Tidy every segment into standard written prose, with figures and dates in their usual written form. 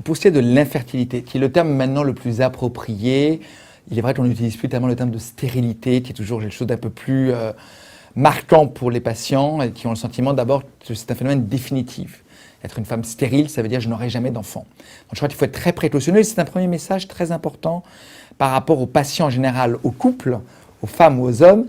Pour ce qui est de l'infertilité, qui est le terme maintenant le plus approprié, il est vrai qu'on n'utilise plus tellement le terme de stérilité, qui est toujours quelque chose d'un peu plus marquant pour les patients et qui ont le sentiment d'abord que c'est un phénomène définitif. Être une femme stérile, ça veut dire je n'aurai jamais d'enfant. Donc je crois qu'il faut être très précautionneux et c'est un premier message très important par rapport aux patients en général, aux couples, aux femmes ou aux hommes.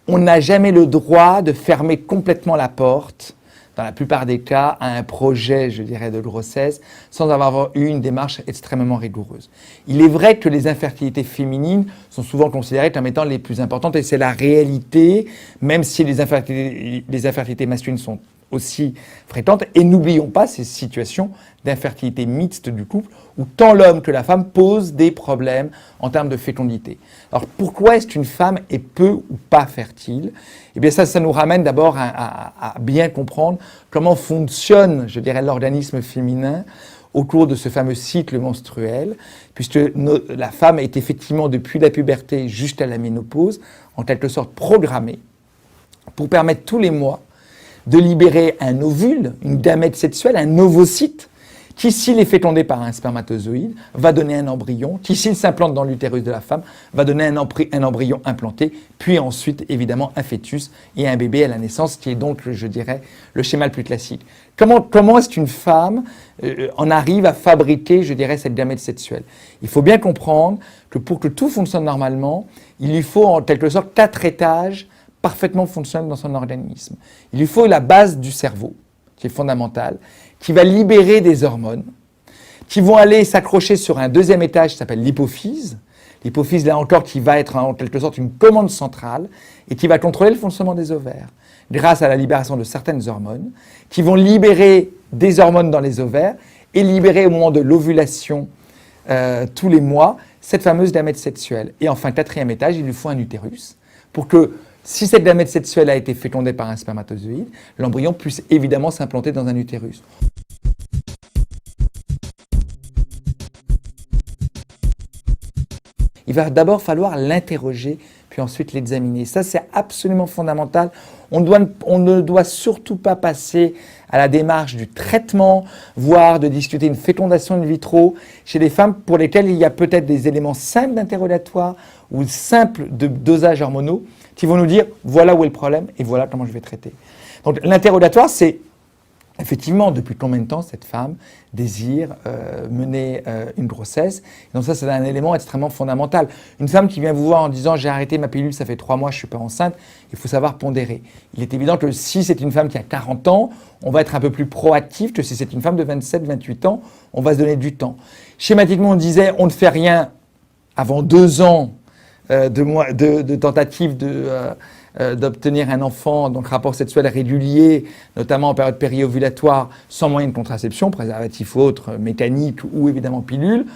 On n'a jamais le droit de fermer complètement la porte, dans la plupart des cas, à un projet, je dirais, de grossesse, sans avoir eu une démarche extrêmement rigoureuse. Il est vrai que les infertilités féminines sont souvent considérées comme étant les plus importantes, et c'est la réalité, même si les infertilités masculines sont aussi fréquentes. Et n'oublions pas ces situations d'infertilité mixte du couple, où tant l'homme que la femme posent des problèmes en termes de fécondité. Alors pourquoi est-ce qu'une femme est peu ou pas fertile ? Eh bien ça nous ramène d'abord à bien comprendre comment fonctionne, je dirais, l'organisme féminin au cours de ce fameux cycle menstruel, puisque la femme est effectivement, depuis la puberté jusqu'à la ménopause, en quelque sorte programmée pour permettre tous les mois de libérer un ovule, une gamète sexuelle, un ovocyte, qui, s'il est fécondé par un spermatozoïde, va donner un embryon, qui, s'il s'implante dans l'utérus de la femme, va donner un embryon implanté, puis ensuite, évidemment, un fœtus et un bébé à la naissance, qui est donc, je dirais, le schéma le plus classique. Comment est-ce qu'une femme en arrive à fabriquer, je dirais, cette gamète sexuelle ? Il faut bien comprendre que pour que tout fonctionne normalement, il lui faut en quelque sorte 4 étages parfaitement fonctionnels dans son organisme. Il lui faut la base du cerveau, qui est fondamentale, qui va libérer des hormones, qui vont aller s'accrocher sur un deuxième étage qui s'appelle l'hypophyse. L'hypophyse, là encore, qui va être en quelque sorte une commande centrale et qui va contrôler le fonctionnement des ovaires grâce à la libération de certaines hormones, qui vont libérer des hormones dans les ovaires et libérer au moment de l'ovulation tous les mois cette fameuse gamète sexuelle. Et enfin, 4e étage, il lui faut un utérus pour que, si cette gamète sexuelle a été fécondée par un spermatozoïde, l'embryon puisse évidemment s'implanter dans un utérus. Il va d'abord falloir l'interroger, puis ensuite l'examiner. Ça, c'est absolument fondamental. On ne doit surtout pas passer à la démarche du traitement, voire de discuter une fécondation in vitro chez des femmes pour lesquelles il y a peut-être des éléments simples d'interrogatoire ou simples de dosage hormonaux qui vont nous dire voilà où est le problème et voilà comment je vais traiter. Donc l'interrogatoire, c'est effectivement depuis combien de temps cette femme désire mener une grossesse. Donc ça, c'est un élément extrêmement fondamental. Une femme qui vient vous voir en disant j'ai arrêté ma pilule, ça fait 3 mois, je ne suis pas enceinte, il faut savoir pondérer. Il est évident que si c'est une femme qui a 40 ans, on va être un peu plus proactif que si c'est une femme de 27, 28 ans, on va se donner du temps. Schématiquement, on disait on ne fait rien avant 2 ans de tentatives d'obtenir un enfant, donc rapport sexuel régulier, notamment en période périovulatoire, sans moyen de contraception, préservatif ou autre, mécanique ou évidemment pilule.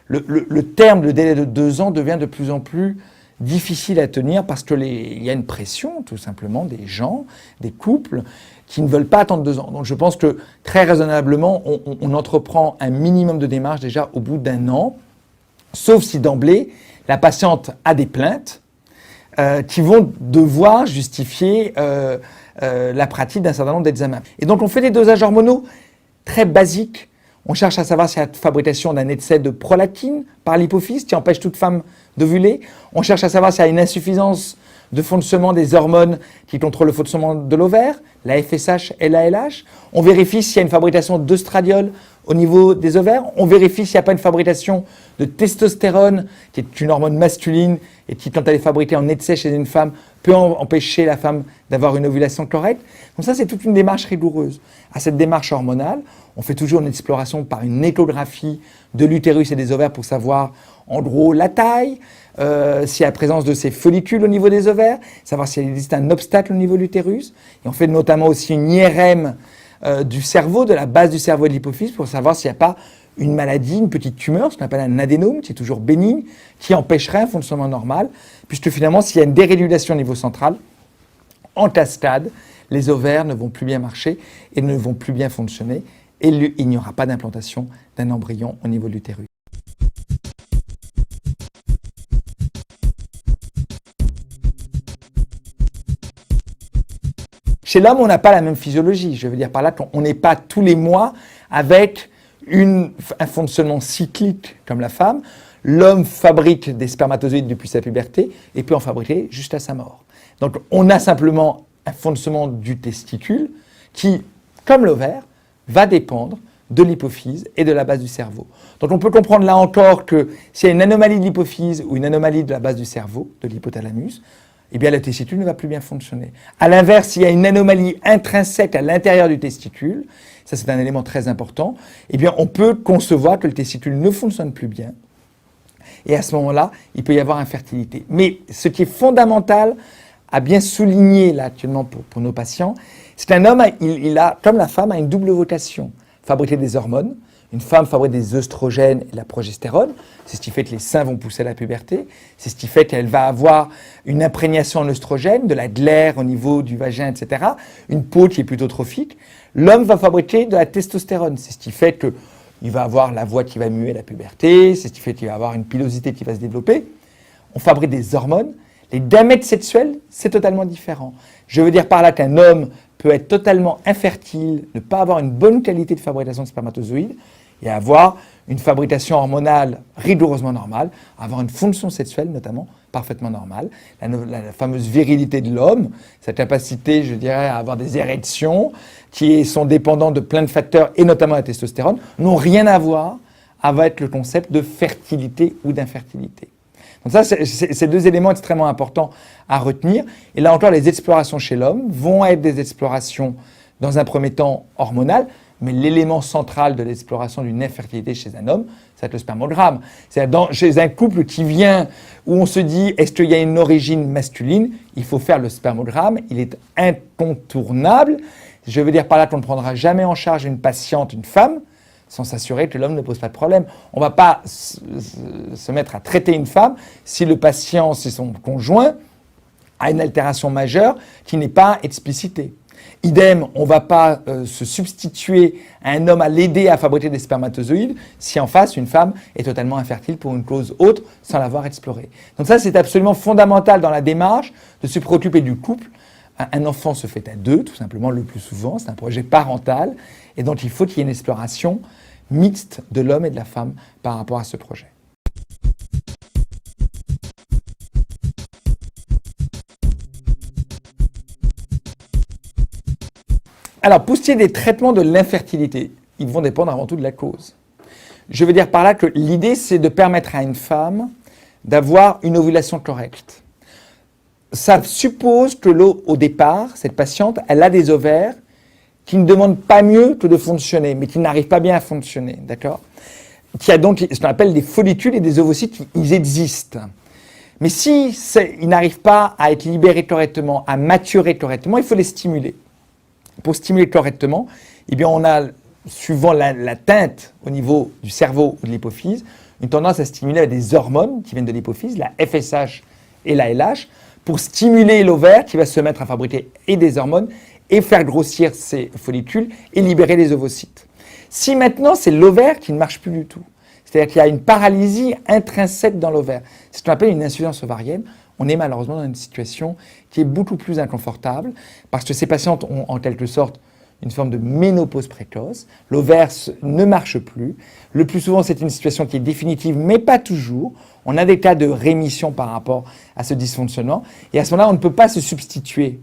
Le terme, le délai de 2 ans devient de plus en plus difficile à tenir parce que il y a une pression, tout simplement, des gens, des couples, qui ne veulent pas attendre 2 ans. Donc je pense que très raisonnablement, on entreprend un minimum de démarches déjà au bout d'1 an, sauf si d'emblée, la patiente a des plaintes qui vont devoir justifier la pratique d'un certain nombre d'examens. Et donc on fait des dosages hormonaux très basiques. On cherche à savoir s'il y a la fabrication d'un excès de prolactine par l'hypophyse qui empêche toute femme d'ovuler. On cherche à savoir s'il y a une insuffisance de fonctionnement des hormones qui contrôlent le fonctionnement de l'ovaire, la FSH et la LH. On vérifie s'il y a une fabrication d'œstradiol au niveau des ovaires. On vérifie s'il n'y a pas une fabrication de testostérone, qui est une hormone masculine et qui, quand elle est fabriquée en excès chez une femme, peut empêcher la femme d'avoir une ovulation correcte. Donc ça, c'est toute une démarche rigoureuse. À cette démarche hormonale, on fait toujours une exploration par une échographie de l'utérus et des ovaires pour savoir, en gros, la taille, s'il y a la présence de ces follicules au niveau des ovaires, savoir s'il existe un obstacle au niveau de l'utérus. Et on fait notamment aussi une IRM du cerveau, de la base du cerveau et de l'hypophyse, pour savoir s'il n'y a pas une maladie, une petite tumeur, ce qu'on appelle un adénome, qui est toujours bénigne, qui empêcherait un fonctionnement normal, puisque finalement, s'il y a une dérégulation au niveau central, en cascade, les ovaires ne vont plus bien marcher et ne vont plus bien fonctionner, et il n'y aura pas d'implantation d'un embryon au niveau de l'utérus. Chez l'homme, on n'a pas la même physiologie. Je veux dire par là qu'on n'est pas tous les mois avec un fonctionnement cyclique comme la femme. L'homme fabrique des spermatozoïdes depuis sa puberté et peut en fabriquer jusqu'à sa mort. Donc on a simplement un fonctionnement du testicule qui, comme l'ovaire, va dépendre de l'hypophyse et de la base du cerveau. Donc on peut comprendre là encore que s'il y a une anomalie de l'hypophyse ou une anomalie de la base du cerveau, de l'hypothalamus, eh bien le testicule ne va plus bien fonctionner. A l'inverse, s'il y a une anomalie intrinsèque à l'intérieur du testicule, ça c'est un élément très important, eh bien on peut concevoir que le testicule ne fonctionne plus bien. Et à ce moment-là, il peut y avoir infertilité. Mais ce qui est fondamental à bien souligner là actuellement pour nos patients, c'est qu'un homme, il a, comme la femme, a une double vocation. Fabriquer des hormones. Une femme fabrique des œstrogènes et de la progestérone. C'est ce qui fait que les seins vont pousser à la puberté. C'est ce qui fait qu'elle va avoir une imprégnation en œstrogène, de la glaire au niveau du vagin, etc. Une peau qui est plutôt trophique. L'homme va fabriquer de la testostérone. C'est ce qui fait qu'il va avoir la voix qui va muer à la puberté. C'est ce qui fait qu'il va avoir une pilosité qui va se développer. On fabrique des hormones. Les diamètres sexuels, c'est totalement différent. Je veux dire par là qu'un homme peut être totalement infertile, ne pas avoir une bonne qualité de fabrication de spermatozoïdes et avoir une fabrication hormonale rigoureusement normale, avoir une fonction sexuelle notamment parfaitement normale, la fameuse virilité de l'homme, sa capacité, je dirais, à avoir des érections qui sont dépendants de plein de facteurs et notamment la testostérone, n'ont rien à voir avec le concept de fertilité ou d'infertilité. Donc ça, c'est deux éléments extrêmement importants à retenir. Et là encore, les explorations chez l'homme vont être des explorations, dans un premier temps, hormonales, mais l'élément central de l'exploration d'une infertilité chez un homme, c'est le spermogramme. C'est-à-dire chez un couple qui vient, où on se dit, est-ce qu'il y a une origine masculine? Il faut faire le spermogramme, il est incontournable. Je veux dire par là qu'on ne prendra jamais en charge une patiente, une femme, sans s'assurer que l'homme ne pose pas de problème. On ne va pas se mettre à traiter une femme si le patient, si son conjoint, a une altération majeure qui n'est pas explicitée. Idem, on ne va pas se substituer à un homme à l'aider à fabriquer des spermatozoïdes si en face, une femme est totalement infertile pour une cause autre sans l'avoir explorée. Donc ça, c'est absolument fondamental dans la démarche de se préoccuper du couple. Un enfant se fait à deux, tout simplement, le plus souvent. C'est un projet parental. Et donc, il faut qu'il y ait une exploration mixte de l'homme et de la femme par rapport à ce projet. Alors, pour ce qui est des traitements de l'infertilité, ils vont dépendre avant tout de la cause. Je veux dire par là que l'idée, c'est de permettre à une femme d'avoir une ovulation correcte. Ça suppose que au départ, cette patiente, elle a des ovaires qui ne demandent pas mieux que de fonctionner, mais qui n'arrivent pas bien à fonctionner, d'accord? Qui a donc ce qu'on appelle des follicules et des ovocytes, ils existent. Mais si ils n'arrivent pas à être libérés correctement, à maturer correctement, il faut les stimuler. Pour stimuler correctement, eh bien on a, suivant la teinte au niveau du cerveau ou de l'hypophyse, une tendance à stimuler avec des hormones qui viennent de l'hypophyse, la FSH et la LH, pour stimuler l'ovaire qui va se mettre à fabriquer et des hormones et faire grossir ces follicules et libérer les ovocytes. Si maintenant c'est l'ovaire qui ne marche plus du tout, c'est-à-dire qu'il y a une paralysie intrinsèque dans l'ovaire, c'est ce qu'on appelle une insuffisance ovarienne, on est malheureusement dans une situation qui est beaucoup plus inconfortable parce que ces patientes ont en quelque sorte une forme de ménopause précoce, l'ovaire ne marche plus, le plus souvent c'est une situation qui est définitive mais pas toujours, on a des cas de rémission par rapport à ce dysfonctionnement et à ce moment-là on ne peut pas se substituer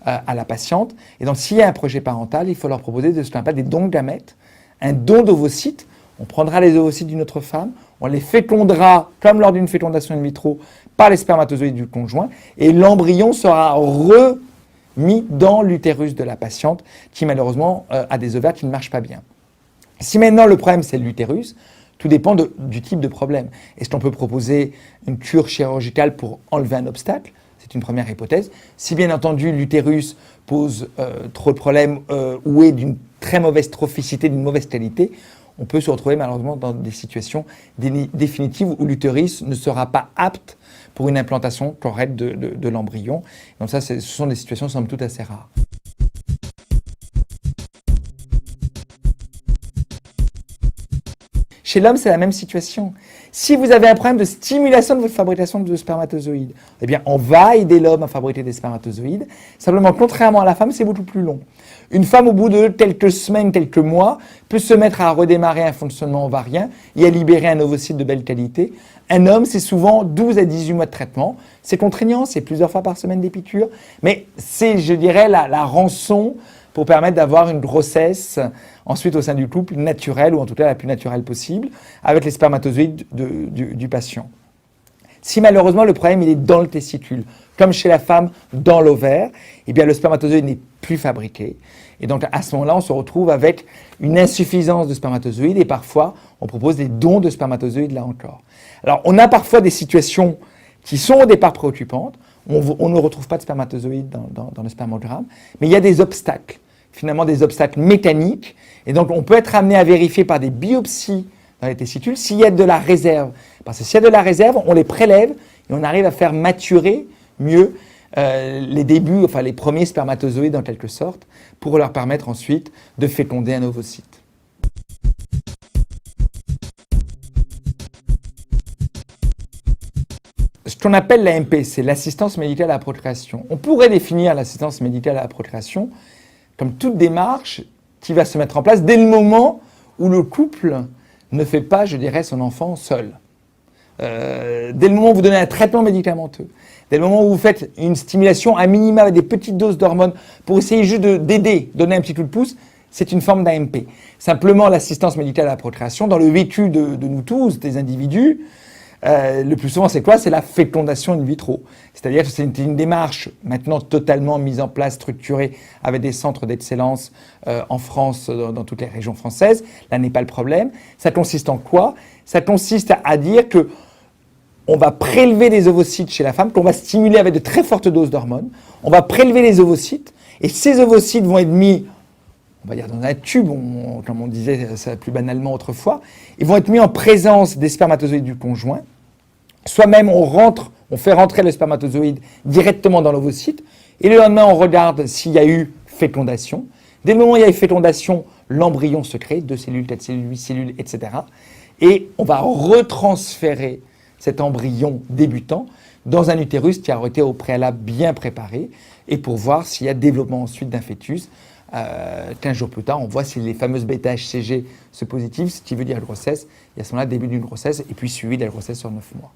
à la patiente et donc s'il y a un projet parental, il faut leur proposer de ce qu'on appelle des dons de gamètes, un don d'ovocytes, on prendra les ovocytes d'une autre femme, on les fécondera comme lors d'une fécondation in vitro par les spermatozoïdes du conjoint et l'embryon sera remis dans l'utérus de la patiente qui malheureusement a des ovaires qui ne marchent pas bien. Si maintenant le problème c'est l'utérus, tout dépend du type de problème. Est-ce qu'on peut proposer une cure chirurgicale pour enlever un obstacle? C'est une première hypothèse. Si bien entendu l'utérus pose trop de problèmes ou est d'une très mauvaise trophicité, d'une mauvaise qualité, on peut se retrouver malheureusement dans des situations définitives où l'utérus ne sera pas apte pour une implantation correcte de l'embryon. Donc ça, ce sont des situations somme toute assez rares. Chez l'homme, c'est la même situation. Si vous avez un problème de stimulation de votre fabrication de spermatozoïdes, eh bien, on va aider l'homme à fabriquer des spermatozoïdes. Simplement, contrairement à la femme, c'est beaucoup plus long. Une femme, au bout de quelques semaines, quelques mois, peut se mettre à redémarrer un fonctionnement ovarien et à libérer un ovocyte de belle qualité. Un homme, c'est souvent 12 à 18 mois de traitement. C'est contraignant, c'est plusieurs fois par semaine des piqûres, mais c'est, je dirais, la rançon pour permettre d'avoir une grossesse ensuite au sein du couple naturelle, ou en tout cas la plus naturelle possible, avec les spermatozoïdes du patient. Si malheureusement le problème il est dans le testicule, comme chez la femme dans l'ovaire, eh bien le spermatozoïde n'est plus fabriqué. Et donc à ce moment-là, on se retrouve avec une insuffisance de spermatozoïdes et parfois on propose des dons de spermatozoïdes là encore. Alors on a parfois des situations qui sont au départ préoccupantes. On ne retrouve pas de spermatozoïdes dans le spermogramme, mais il y a des obstacles, finalement des obstacles mécaniques, et donc on peut être amené à vérifier par des biopsies dans les testicules s'il y a de la réserve. Parce que s'il y a de la réserve, on les prélève et on arrive à faire maturer mieux les débuts, enfin les premiers spermatozoïdes en quelque sorte, pour leur permettre ensuite de féconder un ovocyte. Ce qu'on appelle l'AMP, c'est l'assistance médicale à la procréation. On pourrait définir l'assistance médicale à la procréation comme toute démarche qui va se mettre en place dès le moment où le couple ne fait pas, je dirais, son enfant seul. Dès le moment où vous donnez un traitement médicamenteux, dès le moment où vous faites une stimulation à minima avec des petites doses d'hormones pour essayer juste d'aider, donner un petit coup de pouce, c'est une forme d'AMP. Simplement, l'assistance médicale à la procréation, dans le vécu de nous tous, des individus, le plus souvent, c'est quoi? C'est la fécondation in vitro. C'est-à-dire que c'est une démarche maintenant totalement mise en place, structurée, avec des centres d'excellence en France, dans toutes les régions françaises. Là n'est pas le problème. Ça consiste en quoi? Ça consiste à dire que on va prélever des ovocytes chez la femme, qu'on va stimuler avec de très fortes doses d'hormones. On va prélever les ovocytes, et ces ovocytes vont être mis, on va dire dans un tube, comme on disait ça plus banalement autrefois, ils vont être mis en présence des spermatozoïdes du conjoint. Soit même on fait rentrer le spermatozoïde directement dans l'ovocyte, et le lendemain on regarde s'il y a eu fécondation. Dès le moment où il y a eu fécondation, l'embryon se crée, 2 cellules, 4 cellules, 8 cellules, etc. Et on va retransférer cet embryon débutant dans un utérus qui a été au préalable bien préparé, et pour voir s'il y a développement ensuite d'un fœtus. 15 jours plus tard, on voit si les fameuses bêta-HCG se positivent, ce qui veut dire grossesse, et à ce moment-là, début d'une grossesse, et puis suivi de la grossesse sur 9 mois.